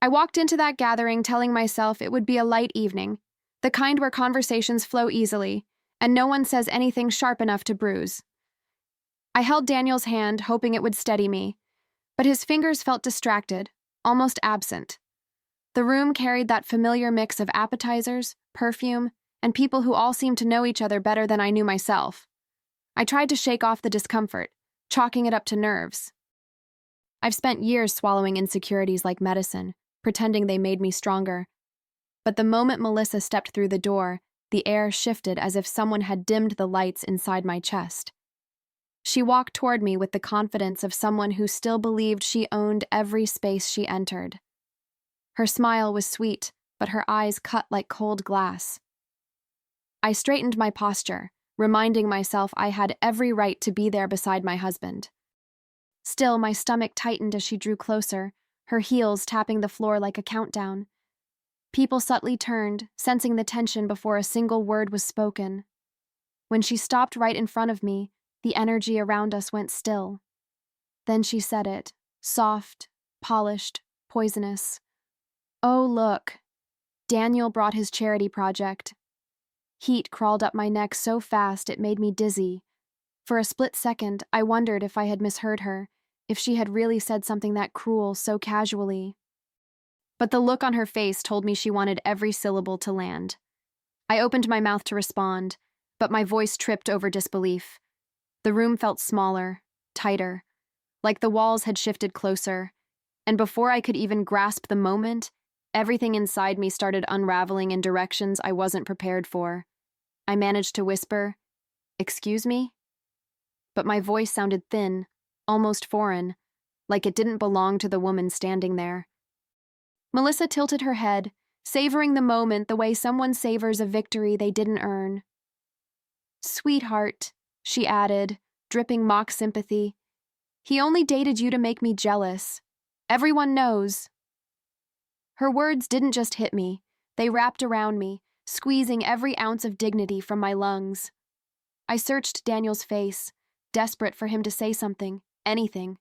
I walked into that gathering telling myself it would be a light evening, the kind where conversations flow easily, and no one says anything sharp enough to bruise. I held Daniel's hand, hoping it would steady me, but his fingers felt distracted, almost absent. The room carried that familiar mix of appetizers, perfume, and people who all seemed to know each other better than I knew myself. I tried to shake off the discomfort, chalking it up to nerves. I've spent years swallowing insecurities like medicine, pretending they made me stronger. But the moment Melissa stepped through the door, the air shifted as if someone had dimmed the lights inside my chest. She walked toward me with the confidence of someone who still believed she owned every space she entered. Her smile was sweet, but her eyes cut like cold glass. I straightened my posture, reminding myself I had every right to be there beside my husband. Still, my stomach tightened as she drew closer, her heels tapping the floor like a countdown. People subtly turned, sensing the tension before a single word was spoken. When she stopped right in front of me, the energy around us went still. Then she said it, soft, polished, poisonous. "Oh, look. Daniel brought his charity project." Heat crawled up my neck so fast it made me dizzy. For a split second, I wondered if I had misheard her, if she had really said something that cruel so casually. But the look on her face told me she wanted every syllable to land. I opened my mouth to respond, but my voice tripped over disbelief. The room felt smaller, tighter, like the walls had shifted closer, and before I could even grasp the moment, everything inside me started unraveling in directions I wasn't prepared for. I managed to whisper, "Excuse me?" But my voice sounded thin, almost foreign, like it didn't belong to the woman standing there. Melissa tilted her head, savoring the moment the way someone savors a victory they didn't earn. "Sweetheart," she added, dripping mock sympathy, "he only dated you to make me jealous. Everyone knows." Her words didn't just hit me, they wrapped around me, squeezing every ounce of dignity from my lungs. I searched Daniel's face, desperate for him to say something, anything.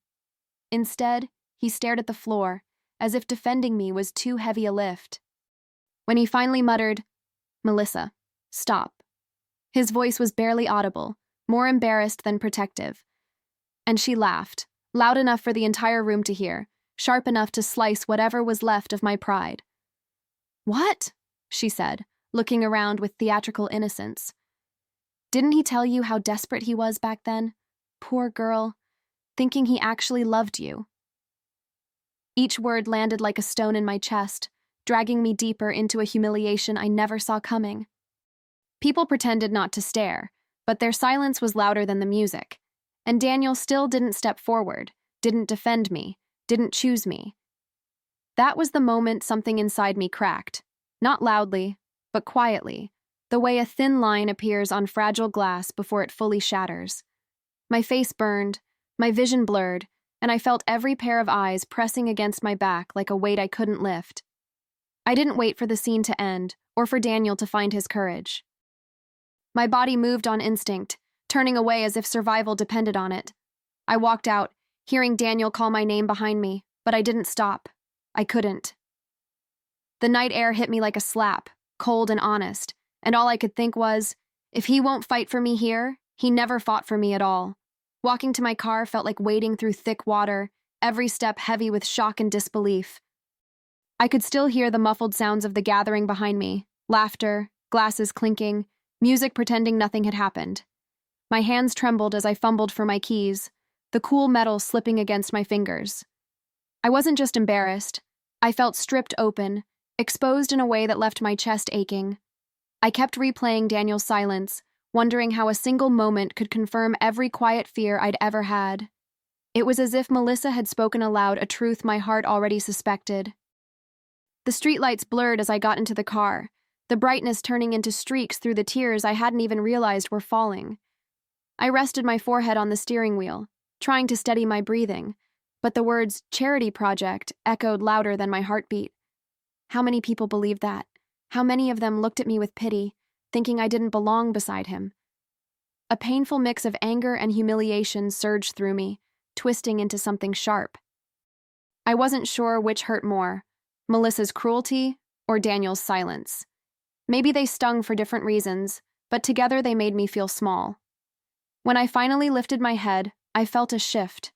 Instead, he stared at the floor, as if defending me was too heavy a lift. When he finally muttered, "Melissa, stop." His voice was barely audible, more embarrassed than protective. And she laughed, loud enough for the entire room to hear, sharp enough to slice whatever was left of my pride. "What?" she said, looking around with theatrical innocence. "Didn't he tell you how desperate he was back then? Poor girl, thinking he actually loved you." Each word landed like a stone in my chest, dragging me deeper into a humiliation I never saw coming. People pretended not to stare, but their silence was louder than the music, and Daniel still didn't step forward, didn't defend me, didn't choose me. That was the moment something inside me cracked, not loudly, but quietly, the way a thin line appears on fragile glass before it fully shatters. My face burned, my vision blurred, and I felt every pair of eyes pressing against my back like a weight I couldn't lift. I didn't wait for the scene to end, or for Daniel to find his courage. My body moved on instinct, turning away as if survival depended on it. I walked out, hearing Daniel call my name behind me, but I didn't stop. I couldn't. The night air hit me like a slap, cold and honest, and all I could think was, if he won't fight for me here, he never fought for me at all. Walking to my car felt like wading through thick water, every step heavy with shock and disbelief. I could still hear the muffled sounds of the gathering behind me, laughter, glasses clinking, music pretending nothing had happened. My hands trembled as I fumbled for my keys, the cool metal slipping against my fingers. I wasn't just embarrassed. I felt stripped open, exposed in a way that left my chest aching. I kept replaying Daniel's silence, wondering how a single moment could confirm every quiet fear I'd ever had. It was as if Melissa had spoken aloud a truth my heart already suspected. The streetlights blurred as I got into the car, the brightness turning into streaks through the tears I hadn't even realized were falling. I rested my forehead on the steering wheel, trying to steady my breathing, but the words "charity project" echoed louder than my heartbeat. How many people believed that? How many of them looked at me with pity, thinking I didn't belong beside him? A painful mix of anger and humiliation surged through me, twisting into something sharp. I wasn't sure which hurt more, Melissa's cruelty or Daniel's silence. Maybe they stung for different reasons, but together they made me feel small. When I finally lifted my head, I felt a shift,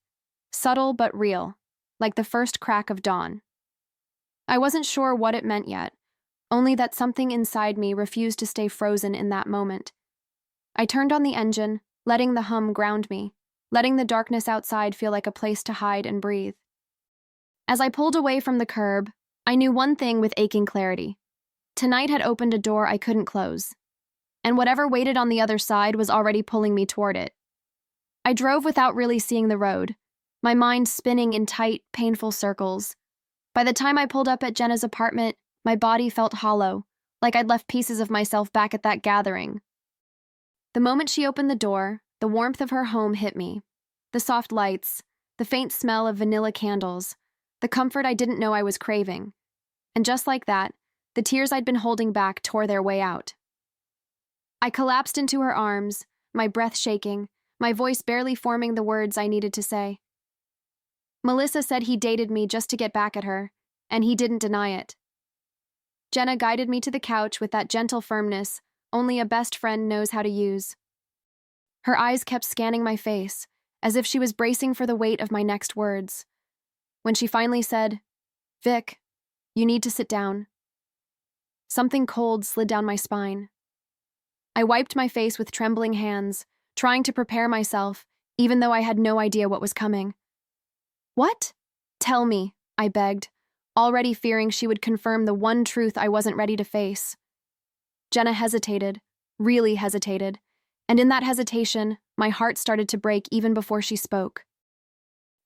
subtle but real, like the first crack of dawn. I wasn't sure what it meant yet, only that something inside me refused to stay frozen in that moment. I turned on the engine, letting the hum ground me, letting the darkness outside feel like a place to hide and breathe. As I pulled away from the curb, I knew one thing with aching clarity. Tonight had opened a door I couldn't close, and whatever waited on the other side was already pulling me toward it. I drove without really seeing the road, my mind spinning in tight, painful circles. By the time I pulled up at Jenna's apartment, my body felt hollow, like I'd left pieces of myself back at that gathering. The moment she opened the door, the warmth of her home hit me. The soft lights, the faint smell of vanilla candles, the comfort I didn't know I was craving. And just like that, the tears I'd been holding back tore their way out. I collapsed into her arms, my breath shaking, my voice barely forming the words I needed to say. Melissa said he dated me just to get back at her, and he didn't deny it. Jenna guided me to the couch with that gentle firmness only a best friend knows how to use. Her eyes kept scanning my face, as if she was bracing for the weight of my next words. When she finally said, "Vic, you need to sit down," something cold slid down my spine. I wiped my face with trembling hands, trying to prepare myself, even though I had no idea what was coming. "What?" "Tell me," I begged, already fearing she would confirm the one truth I wasn't ready to face. Jenna hesitated, really hesitated, and in that hesitation, my heart started to break even before she spoke.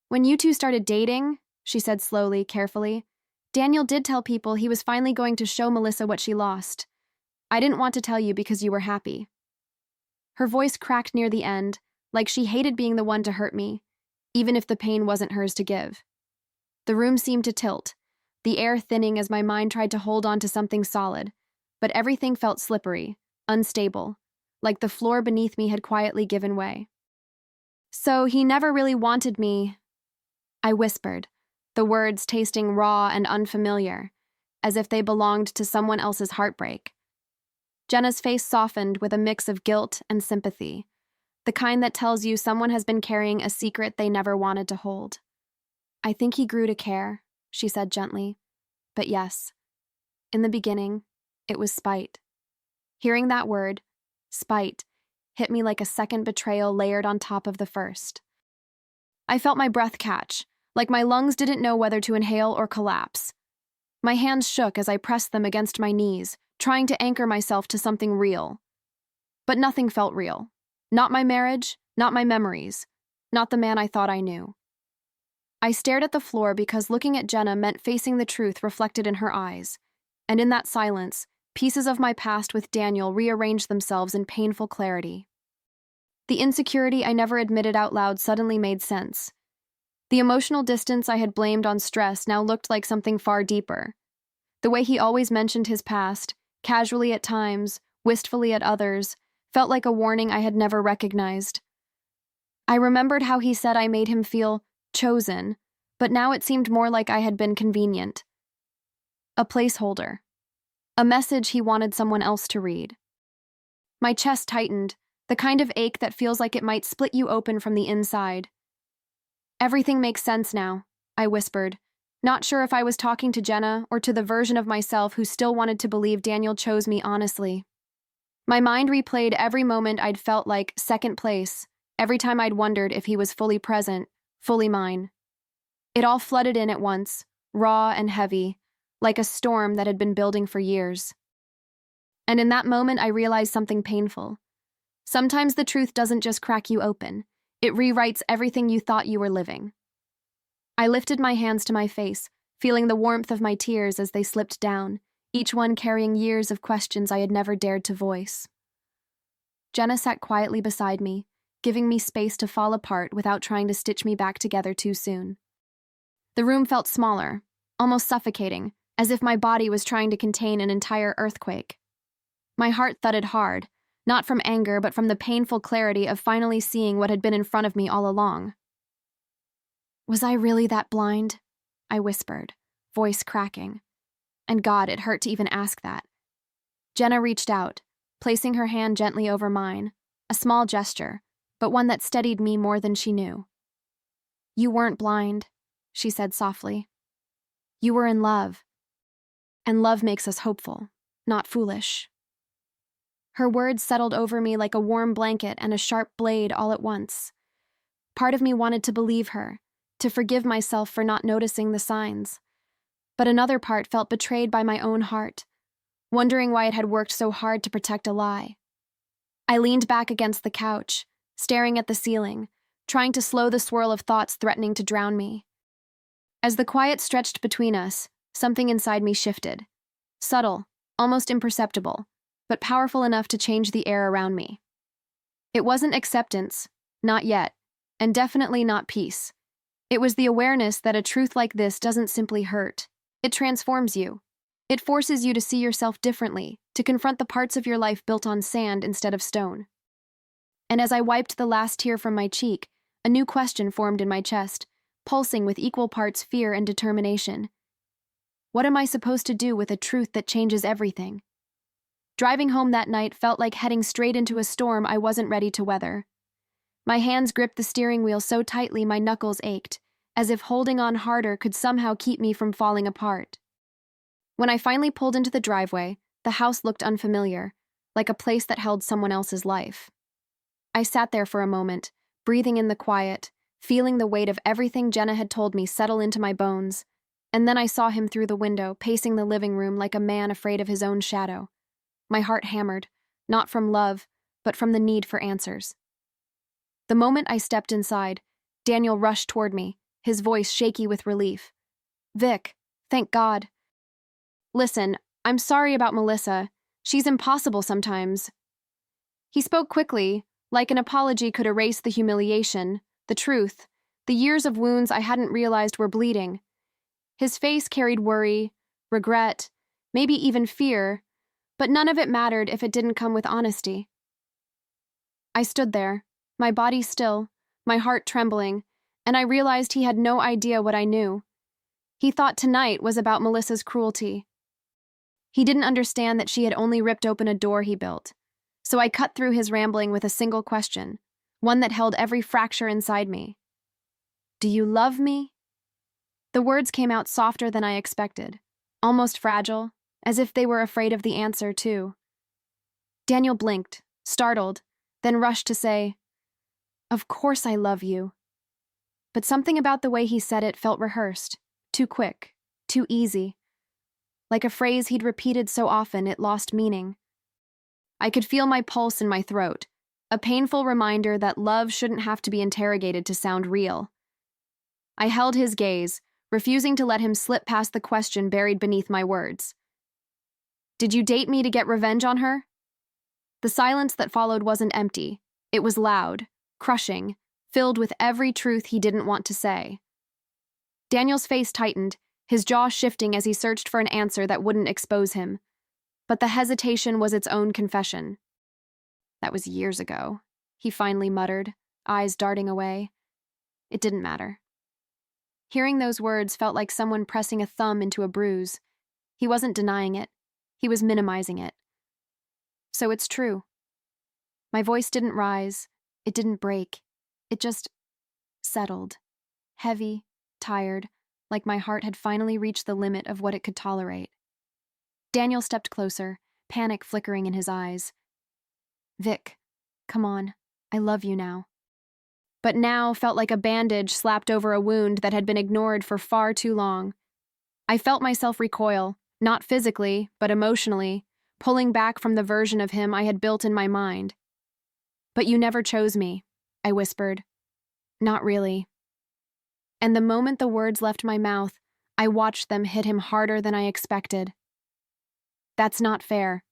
"When you two started dating," she said slowly, carefully, "Daniel did tell people he was finally going to show Melissa what she lost. I didn't want to tell you because you were happy." Her voice cracked near the end, like she hated being the one to hurt me, even if the pain wasn't hers to give. The room seemed to tilt, the air thinning as my mind tried to hold on to something solid, but everything felt slippery, unstable, like the floor beneath me had quietly given way. "So he never really wanted me," I whispered, the words tasting raw and unfamiliar, as if they belonged to someone else's heartbreak. Jenna's face softened with a mix of guilt and sympathy, the kind that tells you someone has been carrying a secret they never wanted to hold. "I think he grew to care," she said gently. "But yes, in the beginning, it was spite." Hearing that word, spite, hit me like a second betrayal layered on top of the first. I felt my breath catch, like my lungs didn't know whether to inhale or collapse. My hands shook as I pressed them against my knees, trying to anchor myself to something real. But nothing felt real. Not my marriage, not my memories, not the man I thought I knew. I stared at the floor because looking at Jenna meant facing the truth reflected in her eyes, and in that silence, pieces of my past with Daniel rearranged themselves in painful clarity. The insecurity I never admitted out loud suddenly made sense. The emotional distance I had blamed on stress now looked like something far deeper. The way he always mentioned his past, casually at times, wistfully at others, felt like a warning I had never recognized. I remembered how he said I made him feel chosen, but now it seemed more like I had been convenient. A placeholder. A message he wanted someone else to read. My chest tightened, the kind of ache that feels like it might split you open from the inside. "Everything makes sense now," I whispered, not sure if I was talking to Jenna or to the version of myself who still wanted to believe Daniel chose me honestly. My mind replayed every moment I'd felt like second place, every time I'd wondered if he was fully present, fully mine. It all flooded in at once, raw and heavy, like a storm that had been building for years. And in that moment, I realized something painful. Sometimes the truth doesn't just crack you open, it rewrites everything you thought you were living. I lifted my hands to my face, feeling the warmth of my tears as they slipped down, each one carrying years of questions I had never dared to voice. Jenna sat quietly beside me, giving me space to fall apart without trying to stitch me back together too soon. The room felt smaller, almost suffocating, as if my body was trying to contain an entire earthquake. My heart thudded hard, not from anger but from the painful clarity of finally seeing what had been in front of me all along. "Was I really that blind?" I whispered, voice cracking. And God, it hurt to even ask that. Jenna reached out, placing her hand gently over mine, a small gesture, but one that steadied me more than she knew. "You weren't blind," she said softly. "You were in love. And love makes us hopeful, not foolish." Her words settled over me like a warm blanket and a sharp blade all at once. Part of me wanted to believe her, to forgive myself for not noticing the signs. But another part felt betrayed by my own heart, wondering why it had worked so hard to protect a lie. I leaned back against the couch, staring at the ceiling, trying to slow the swirl of thoughts threatening to drown me. As the quiet stretched between us, something inside me shifted. Subtle, almost imperceptible, but powerful enough to change the air around me. It wasn't acceptance, not yet, and definitely not peace. It was the awareness that a truth like this doesn't simply hurt. It transforms you. It forces you to see yourself differently, to confront the parts of your life built on sand instead of stone. And as I wiped the last tear from my cheek, a new question formed in my chest, pulsing with equal parts fear and determination. What am I supposed to do with a truth that changes everything? Driving home that night felt like heading straight into a storm I wasn't ready to weather. My hands gripped the steering wheel so tightly my knuckles ached, as if holding on harder could somehow keep me from falling apart. When I finally pulled into the driveway, the house looked unfamiliar, like a place that held someone else's life. I sat there for a moment, breathing in the quiet, feeling the weight of everything Jenna had told me settle into my bones, and then I saw him through the window, pacing the living room like a man afraid of his own shadow. My heart hammered, not from love, but from the need for answers. The moment I stepped inside, Daniel rushed toward me, his voice shaky with relief. "Vic, thank God. Listen, I'm sorry about Melissa. She's impossible sometimes." He spoke quickly, like an apology could erase the humiliation, the truth, the years of wounds I hadn't realized were bleeding. His face carried worry, regret, maybe even fear, but none of it mattered if it didn't come with honesty. I stood there, my body still, my heart trembling, and I realized he had no idea what I knew. He thought tonight was about Melissa's cruelty. He didn't understand that she had only ripped open a door he built. So I cut through his rambling with a single question, one that held every fracture inside me. "Do you love me?" The words came out softer than I expected, almost fragile, as if they were afraid of the answer, too. Daniel blinked, startled, then rushed to say, "Of course I love you." But something about the way he said it felt rehearsed, too quick, too easy. Like a phrase he'd repeated so often it lost meaning. I could feel my pulse in my throat, a painful reminder that love shouldn't have to be interrogated to sound real. I held his gaze, refusing to let him slip past the question buried beneath my words. "Did you date me to get revenge on her?" The silence that followed wasn't empty. It was loud, crushing, filled with every truth he didn't want to say. Daniel's face tightened, his jaw shifting as he searched for an answer that wouldn't expose him. But the hesitation was its own confession. "That was years ago," he finally muttered, eyes darting away. It didn't matter. Hearing those words felt like someone pressing a thumb into a bruise. He wasn't denying it. He was minimizing it. "So it's true." My voice didn't rise. It didn't break. It just settled. Heavy, tired, like my heart had finally reached the limit of what it could tolerate. Daniel stepped closer, panic flickering in his eyes. "Vic, come on. I love you now." But now felt like a bandage slapped over a wound that had been ignored for far too long. I felt myself recoil, not physically, but emotionally, pulling back from the version of him I had built in my mind. "But you never chose me," I whispered. "Not really." And the moment the words left my mouth, I watched them hit him harder than I expected. "That's not fair,"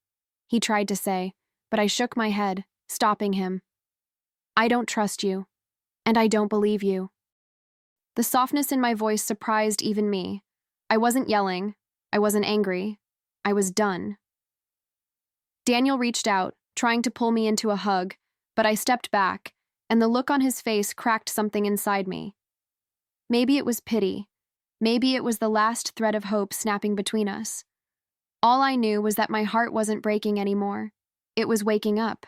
he tried to say, but I shook my head, stopping him. "I don't trust you, and I don't believe you." The softness in my voice surprised even me. I wasn't yelling. I wasn't angry. I was done. Daniel reached out, trying to pull me into a hug, but I stepped back, and the look on his face cracked something inside me. Maybe it was pity. Maybe it was the last thread of hope snapping between us. All I knew was that my heart wasn't breaking anymore. It was waking up.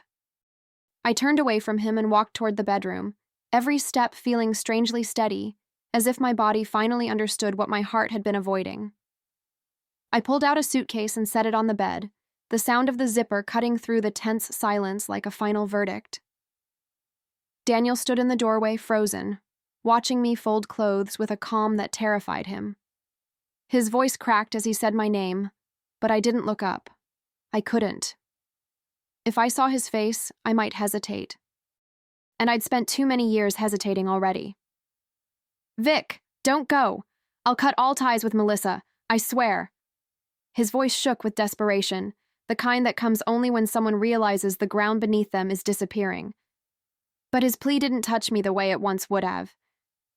I turned away from him and walked toward the bedroom, every step feeling strangely steady, as if my body finally understood what my heart had been avoiding. I pulled out a suitcase and set it on the bed, the sound of the zipper cutting through the tense silence like a final verdict. Daniel stood in the doorway, frozen, watching me fold clothes with a calm that terrified him. His voice cracked as he said my name, but I didn't look up. I couldn't. If I saw his face, I might hesitate. And I'd spent too many years hesitating already. "Vic, don't go. I'll cut all ties with Melissa, I swear." His voice shook with desperation, the kind that comes only when someone realizes the ground beneath them is disappearing. But his plea didn't touch me the way it once would have.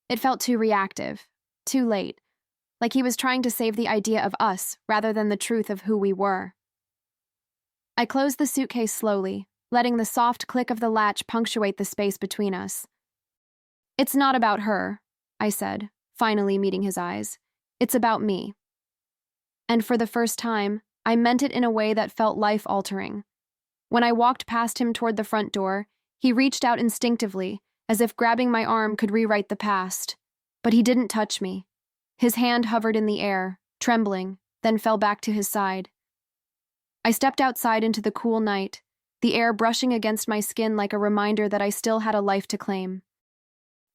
It felt too reactive, too late, like he was trying to save the idea of us rather than the truth of who we were. I closed the suitcase slowly, letting the soft click of the latch punctuate the space between us. "It's not about her," I said, finally meeting his eyes. "It's about me." And for the first time, I meant it in a way that felt life-altering. When I walked past him toward the front door, he reached out instinctively, as if grabbing my arm could rewrite the past. But he didn't touch me. His hand hovered in the air, trembling, then fell back to his side. I stepped outside into the cool night, the air brushing against my skin like a reminder that I still had a life to claim.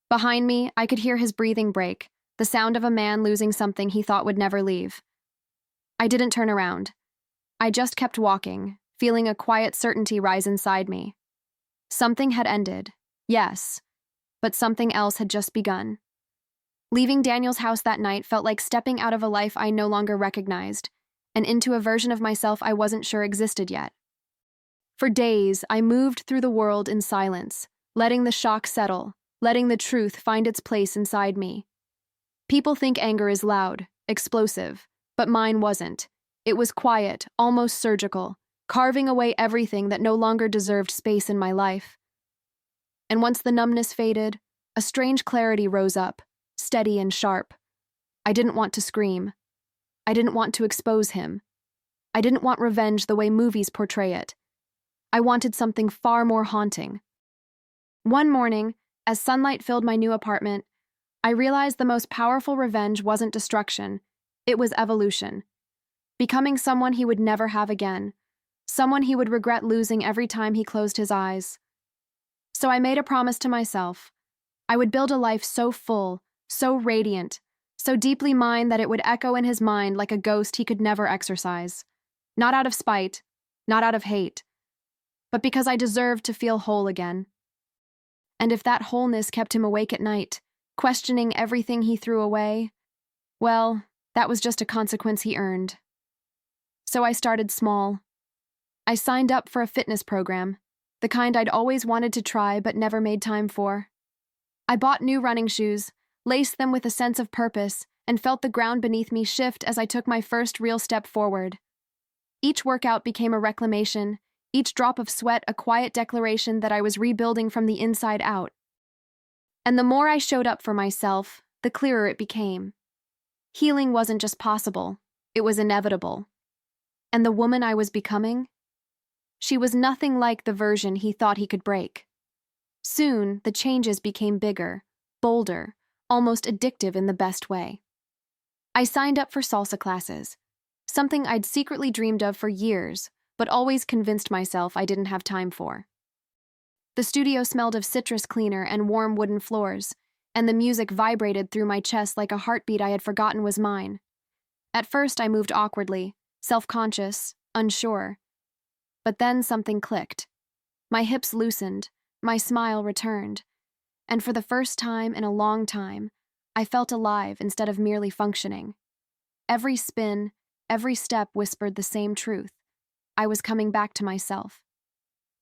Behind me, I could hear his breathing break, the sound of a man losing something he thought would never leave. I didn't turn around. I just kept walking, feeling a quiet certainty rise inside me. Something had ended, yes, but something else had just begun. Leaving Daniel's house that night felt like stepping out of a life I no longer recognized, and into a version of myself I wasn't sure existed yet. For days, I moved through the world in silence, letting the shock settle, letting the truth find its place inside me. People think anger is loud, explosive, but mine wasn't. It was quiet, almost surgical, carving away everything that no longer deserved space in my life. And once the numbness faded, a strange clarity rose up, steady and sharp. I didn't want to scream. I didn't want to expose him. I didn't want revenge the way movies portray it. I wanted something far more haunting. One morning, as sunlight filled my new apartment, I realized the most powerful revenge wasn't destruction, it was evolution. Becoming someone he would never have again, someone he would regret losing every time he closed his eyes. So I made a promise to myself. I would build a life so full, so radiant, so deeply mine that it would echo in his mind like a ghost he could never exorcise. Not out of spite, not out of hate, but because I deserved to feel whole again. And if that wholeness kept him awake at night, questioning everything he threw away, well, that was just a consequence he earned. So I started small. I signed up for a fitness program, the kind I'd always wanted to try but never made time for. I bought new running shoes, laced them with a sense of purpose, and felt the ground beneath me shift as I took my first real step forward. Each workout became a reclamation, each drop of sweat a quiet declaration that I was rebuilding from the inside out. And the more I showed up for myself, the clearer it became. Healing wasn't just possible, it was inevitable. And the woman I was becoming? She was nothing like the version he thought he could break. Soon, the changes became bigger, bolder, almost addictive in the best way. I signed up for salsa classes, something I'd secretly dreamed of for years, but always convinced myself I didn't have time for. The studio smelled of citrus cleaner and warm wooden floors, and the music vibrated through my chest like a heartbeat I had forgotten was mine. At first I moved awkwardly, self-conscious, unsure. But then something clicked. My hips loosened, my smile returned, and for the first time in a long time, I felt alive instead of merely functioning. Every spin, every step whispered the same truth. I was coming back to myself.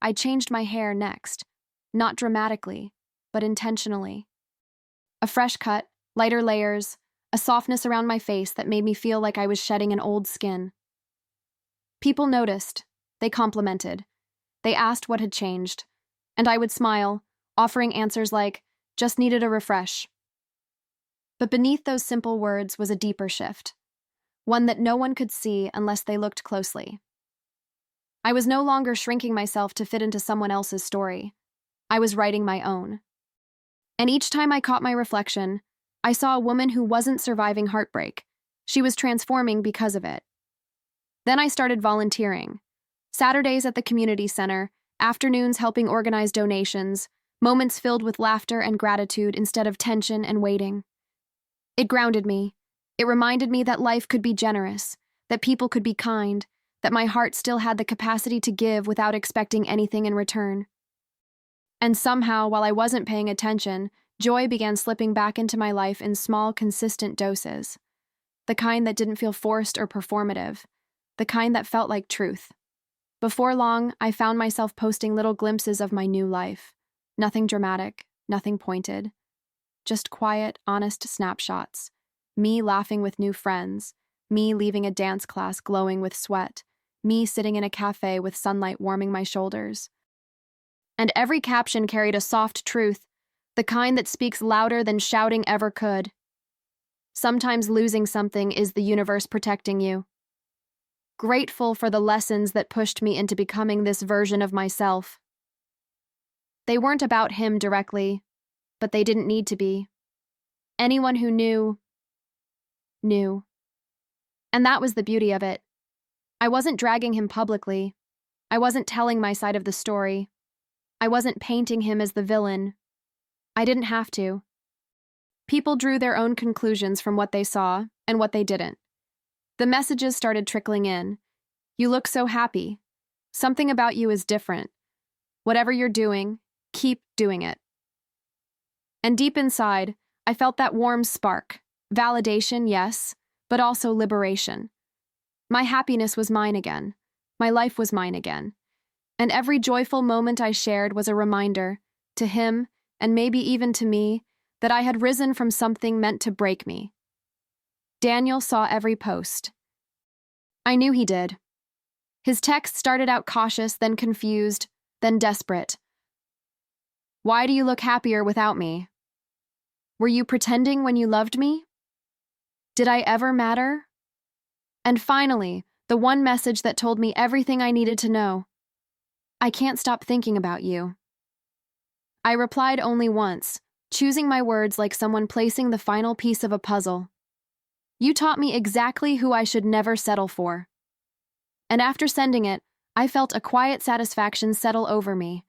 I changed my hair next, not dramatically, but intentionally. A fresh cut, lighter layers, a softness around my face that made me feel like I was shedding an old skin. People noticed. They complimented. They asked what had changed, and I would smile, offering answers like, "Just needed a refresh." But beneath those simple words was a deeper shift. one that no one could see unless they looked closely. I was no longer shrinking myself to fit into someone else's story. I was writing my own. And each time I caught my reflection, I saw a woman who wasn't surviving heartbreak. She was transforming because of it. Then I started volunteering. Saturdays at the community center, afternoons helping organize donations, moments filled with laughter and gratitude instead of tension and waiting. It grounded me. It reminded me that life could be generous, that people could be kind, that my heart still had the capacity to give without expecting anything in return. And somehow, while I wasn't paying attention, joy began slipping back into my life in small, consistent doses. The kind that didn't feel forced or performative. The kind that felt like truth. Before long, I found myself posting little glimpses of my new life. Nothing dramatic, nothing pointed. Just quiet, honest snapshots. Me laughing with new friends. Me leaving a dance class glowing with sweat. Me sitting in a cafe with sunlight warming my shoulders. And every caption carried a soft truth, the kind that speaks louder than shouting ever could. Sometimes losing something is the universe protecting you. Grateful for the lessons that pushed me into becoming this version of myself. They weren't about him directly, but they didn't need to be. Anyone who knew. And that was the beauty of it. I wasn't dragging him publicly. I wasn't telling my side of the story. I wasn't painting him as the villain. I didn't have to. People drew their own conclusions from what they saw and what they didn't. The messages started trickling in. You look so happy. Something about you is different. Whatever you're doing, keep doing it. And deep inside, I felt that warm spark. Validation, yes, but also liberation. My happiness was mine again. My life was mine again. And every joyful moment I shared was a reminder, to him, and maybe even to me, that I had risen from something meant to break me. Daniel saw every post. I knew he did. His text started out cautious, then confused, then desperate. Why do you look happier without me? Were you pretending when you loved me? Did I ever matter? And finally, the one message that told me everything I needed to know. I can't stop thinking about you. I replied only once, choosing my words like someone placing the final piece of a puzzle. You taught me exactly who I should never settle for. And after sending it, I felt a quiet satisfaction settle over me.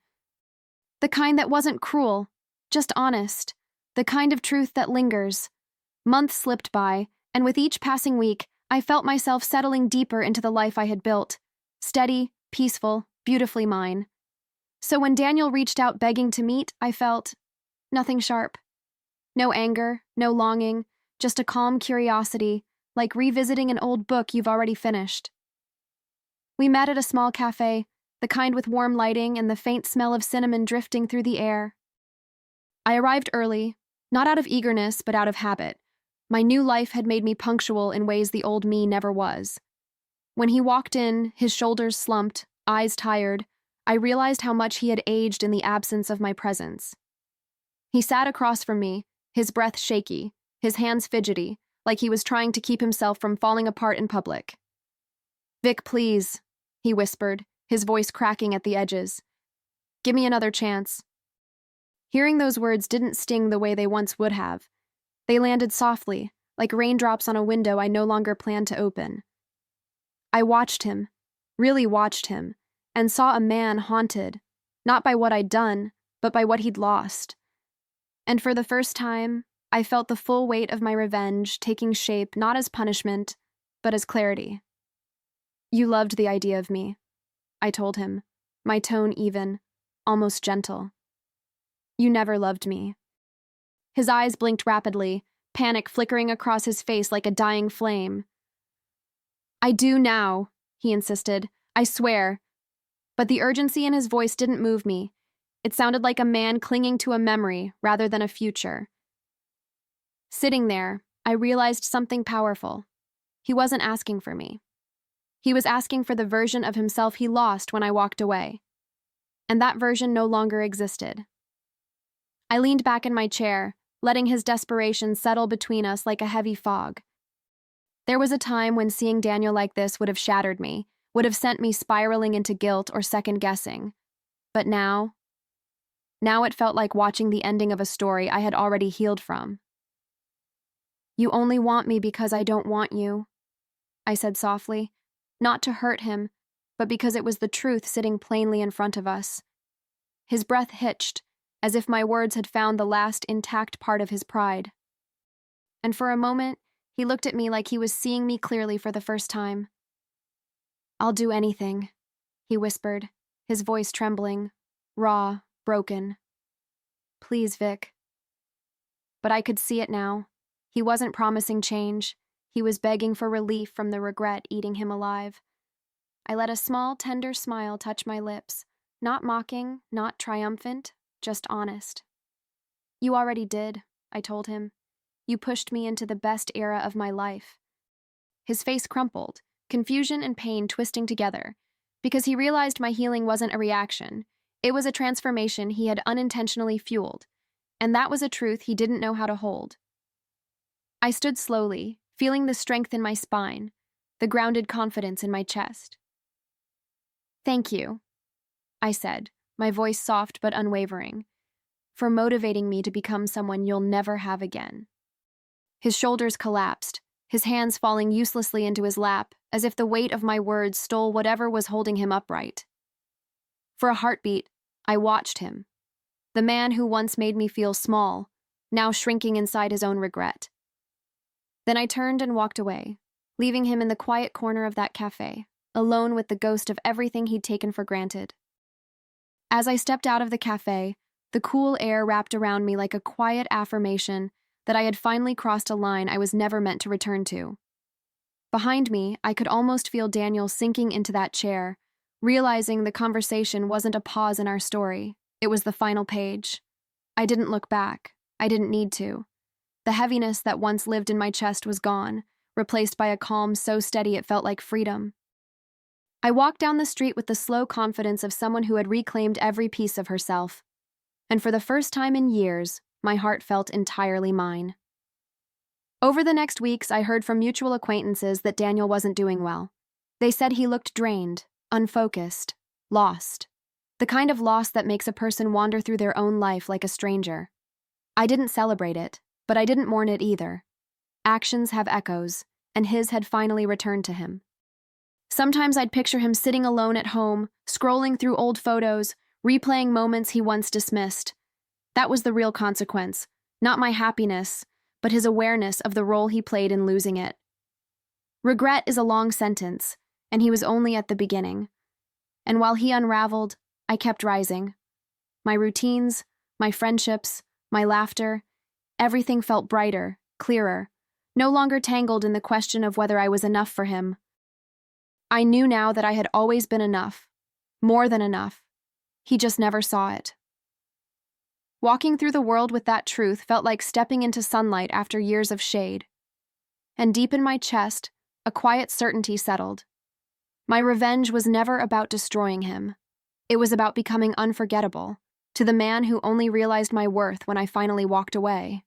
The kind that wasn't cruel, just honest. The kind of truth that lingers. Months slipped by, and with each passing week, I felt myself settling deeper into the life I had built. Steady, peaceful, beautifully mine. So when Daniel reached out begging to meet, I felt nothing sharp. No anger, no longing, just a calm curiosity, like revisiting an old book you've already finished. We met at a small cafe, the kind with warm lighting and the faint smell of cinnamon drifting through the air. I arrived early, not out of eagerness, but out of habit. My new life had made me punctual in ways the old me never was. When he walked in, his shoulders slumped, eyes tired, I realized how much he had aged in the absence of my presence. He sat across from me, his breath shaky, his hands fidgety, like he was trying to keep himself from falling apart in public. "Vic, please," he whispered, his voice cracking at the edges. "Give me another chance." Hearing those words didn't sting the way they once would have. They landed softly, like raindrops on a window I no longer planned to open. I watched him, really watched him, and saw a man haunted, not by what I'd done, but by what he'd lost. And for the first time, I felt the full weight of my revenge taking shape not as punishment, but as clarity. "You loved the idea of me," I told him, my tone even, almost gentle. "You never loved me." His eyes blinked rapidly, panic flickering across his face like a dying flame. "I do now," he insisted. "I swear." But the urgency in his voice didn't move me. It sounded like a man clinging to a memory rather than a future. Sitting there, I realized something powerful. He wasn't asking for me. He was asking for the version of himself he lost when I walked away. And that version no longer existed. I leaned back in my chair, letting his desperation settle between us like a heavy fog. There was a time when seeing Daniel like this would have shattered me, would have sent me spiraling into guilt or second-guessing. But now it felt like watching the ending of a story I had already healed from. "You only want me because I don't want you," I said softly, not to hurt him, but because it was the truth sitting plainly in front of us. His breath hitched, as if my words had found the last intact part of his pride. And for a moment, he looked at me like he was seeing me clearly for the first time. "I'll do anything," he whispered, his voice trembling, raw, broken. "Please, Vic." But I could see it now. He wasn't promising change. He was begging for relief from the regret eating him alive. I let a small, tender smile touch my lips, not mocking, not triumphant, just honest. "You already did," I told him. "You pushed me into the best era of my life." His face crumpled, confusion and pain twisting together, because he realized my healing wasn't a reaction. It was a transformation he had unintentionally fueled, and that was a truth he didn't know how to hold. I stood slowly, feeling the strength in my spine, the grounded confidence in my chest. "Thank you," I said, my voice soft but unwavering, "for motivating me to become someone you'll never have again." His shoulders collapsed, his hands falling uselessly into his lap, as if the weight of my words stole whatever was holding him upright. For a heartbeat, I watched him. The man who once made me feel small, now shrinking inside his own regret. Then I turned and walked away, leaving him in the quiet corner of that cafe, alone with the ghost of everything he'd taken for granted. As I stepped out of the cafe, the cool air wrapped around me like a quiet affirmation that I had finally crossed a line I was never meant to return to. Behind me, I could almost feel Daniel sinking into that chair, realizing the conversation wasn't a pause in our story, it was the final page. I didn't look back. I didn't need to. The heaviness that once lived in my chest was gone, replaced by a calm so steady it felt like freedom. I walked down the street with the slow confidence of someone who had reclaimed every piece of herself. And for the first time in years, my heart felt entirely mine. Over the next weeks, I heard from mutual acquaintances that Daniel wasn't doing well. They said he looked drained, unfocused, lost. The kind of loss that makes a person wander through their own life like a stranger. I didn't celebrate it, but I didn't mourn it either. Actions have echoes, and his had finally returned to him. Sometimes I'd picture him sitting alone at home, scrolling through old photos, replaying moments he once dismissed. That was the real consequence, not my happiness, but his awareness of the role he played in losing it. Regret is a long sentence, and he was only at the beginning. And while he unraveled, I kept rising. My routines, my friendships, my laughter, everything felt brighter, clearer, no longer tangled in the question of whether I was enough for him. I knew now that I had always been enough, more than enough. He just never saw it. Walking through the world with that truth felt like stepping into sunlight after years of shade. And deep in my chest, a quiet certainty settled. My revenge was never about destroying him. It was about becoming unforgettable, to the man who only realized my worth when I finally walked away.